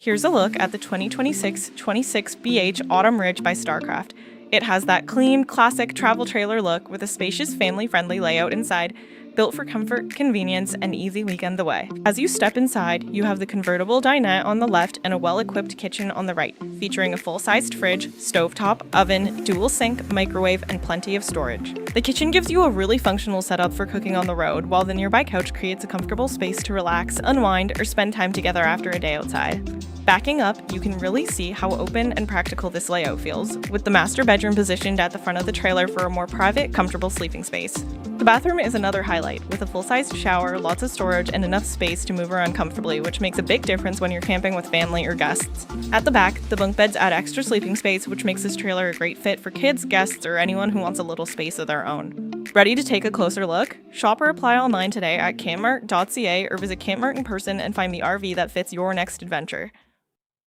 Here's a look at the 2026 BH Autumn Ridge by Starcraft. It has that clean, classic travel trailer look with a spacious, family-friendly layout inside, built for comfort, convenience, and easy weekend away. As you step inside, you have the convertible dinette on the left and a well-equipped kitchen on the right, featuring a full-sized fridge, stovetop, oven, dual sink, microwave, and plenty of storage. The kitchen gives you a really functional setup for cooking on the road, while the nearby couch creates a comfortable space to relax, unwind, or spend time together after a day outside. Backing up, you can really see how open and practical this layout feels, with the master bedroom positioned at the front of the trailer for a more private, comfortable sleeping space. The bathroom is another highlight, with a full-sized shower, lots of storage, and enough space to move around comfortably, which makes a big difference when you're camping with family or guests. At the back, the bunk beds add extra sleeping space, which makes this trailer a great fit for kids, guests, or anyone who wants a little space of their own. Ready to take a closer look? Shop or apply online today at CampMart.ca or visit CampMart in person and find the RV that fits your next adventure.